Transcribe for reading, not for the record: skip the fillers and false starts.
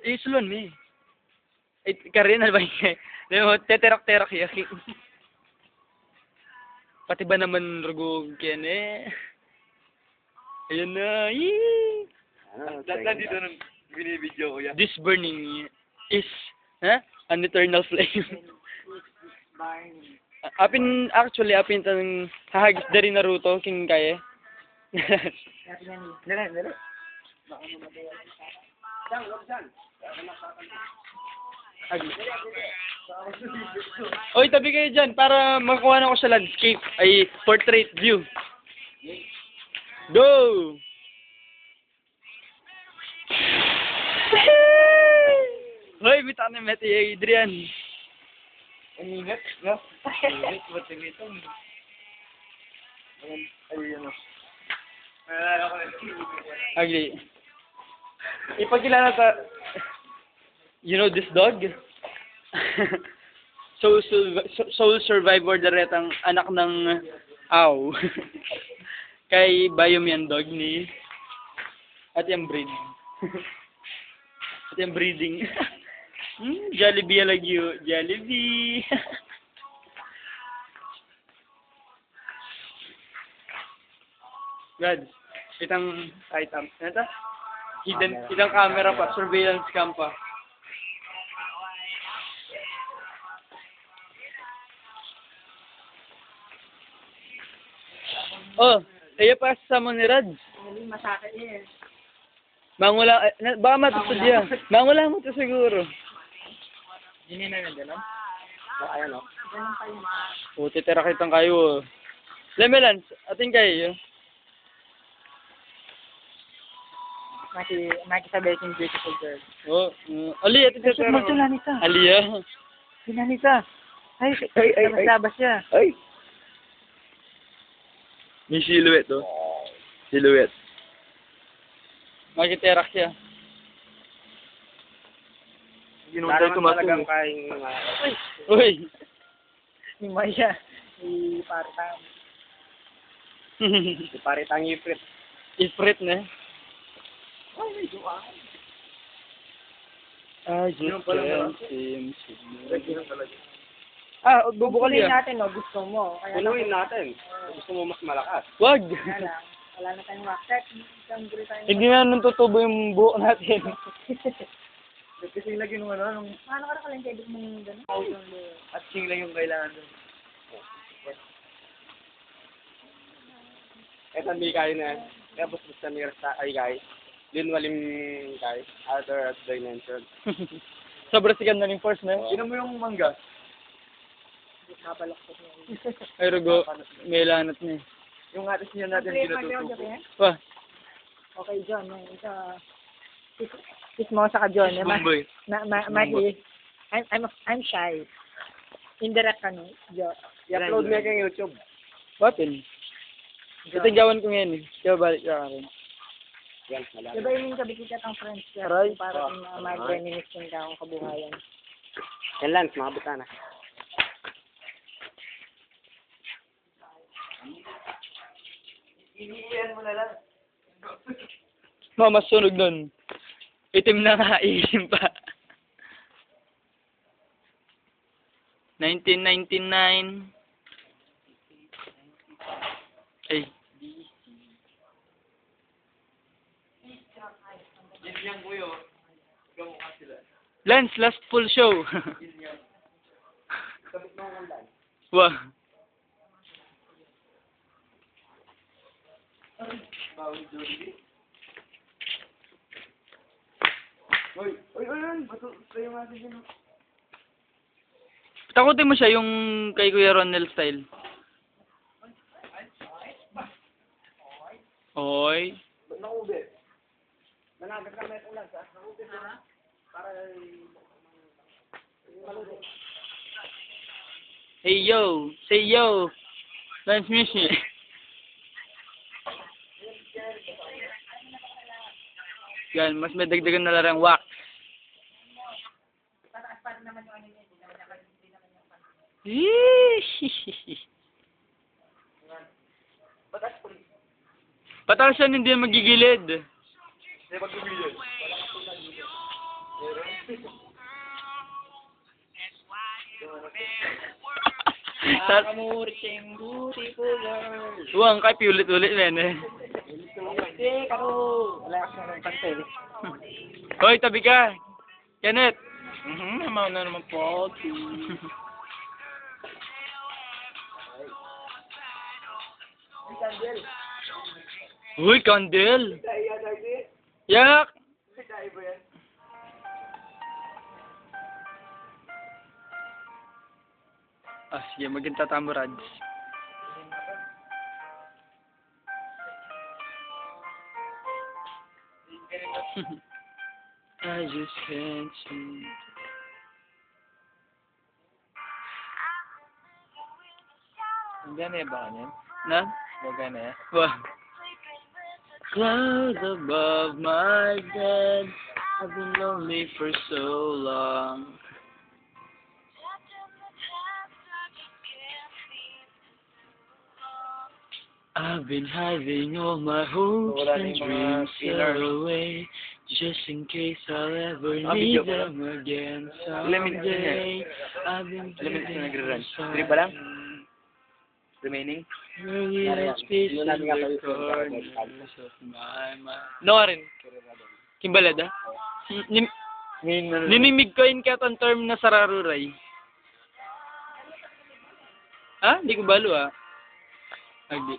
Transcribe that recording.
Isulon mi. Karin na ba yun? Teterak-terak yan. Pati ba naman rugog yan eh. Ayun na. Yee! Lahat dito nung binibidyo ko yan. This burning is an eternal flame. Actually, tanong hahagis dari Naruto, king kaya. Dali. Oy, tabi kayo dyan para makuha na ko sa landscape. Ay, portrait view. Go! Hoy, bita na meti Adrian. Ang ingat, no? Ingat, ba't ito? Ayun, Ugly. Ipagkilala ka. You know this dog? Soul Survivor daretang anak ng aw. Kay Bayom yan dog ni. At yung breed. At yung breeding. Jollibee lagi yun. Jollibee. God. Itang item. Ano ito? Itang camera pa. Surveillance cam pa. Oh, kaya pa sa mo ni Rads. Masakit eh. Mangula, baka matusod yan. Mangula mo to siguro. Hindi na nandiyan, no? Ayan, no? O, titira kitang kayo. Lemelans, ating kayo. Nakisabay yung beautiful girl. Oh, Ali, ating titira. Lanita. Aliya. Lanita. Ay, labas siya. Ay! May silhouette, oh. Silhouette. Magiterak siya. Ginunday talagang kaing Uy! Ni Maya. Ni Partang. si Paritang Ifrit. Ifrit na. Ay, may duwa. I just can't seem Bubukulin natin, no? Gusto mo. Punuin natin. Gusto mo mas malakas. Wag! Wala na tayong wakset. Hindi na nung tutubo yung buhok natin. Kasi lagi nung ano, Paano ka nakalang kayo mong gano'n? at sing lang yung kailangan doon. Eto hindi kayo na. Kaya bus-bus na miras ay guys. Din walim guys. Other dimension. Sobrang sikat na rin force na. Sino mo yung mangga? Kabalak ko niya. Ay, rugo. May lanat na eh. Yung atis niya natin ginututupo. Wah. Okay, John. Kiss mo sa ka, John. Bumboy. I'm shy. Indirect ka, no? John. I-upload mo kang YouTube. Batin. Itigawan ko ngayon eh. Kaya balik ka rin. Yan, malaki. Diba yung kabikit ang friends ka? Aray. Para mag-reminisce ka akong kabuhayan. Yan lang, mga butana. Iniiyan mo na lang. Mas sunog nun. Itim na nga, isim pa. 1999. Ay. Yan kuyo. Gamukha sila. Lance, last full show. Sabit mo ang landan. Wah. Bawal Jollibee. Oy! Bato kayo nga din. Takutin mo siya yung kay Kuya Ronel style. Oy. Ba't nakube? Nanagat ka na ulan sa nakube na. Para maluto. Hey yo, say yo. Lance Mishi. Yan, mas may dagdagan na larang wax. Pataas yan, hindi magigilid. Hindi magigilid. Kamuring beautiful girl. Huwag kay piulit-ulit men eh. Hindi, karo. Wala ka ng pantel. Hoy, tabi ka. Kenneth. Namaw na naman po. Uy, candle. Yak. Ah, sige, maganda tamo, Rads. I just can't see. Gana ba niyan? Na? Gana ya? Wah. Clouds above my head. I've been lonely for so long. I've been hiding all my hopes Wala and na yung mga dreams killer. away, just in case I'll ever Ah, need video ko them again Ilan minutes na someday. I've been Ilan minutes na nagre-run? dreaming 3 pa lang? Remaining? Really, Nariyan. it's peace Yun in natin nga the kayo sa corners of my mind. No, rin. Kimbalada? Ninimig ko yun kaya ang term na sararuray. Ha? Hindi ko balo ah. Agdi.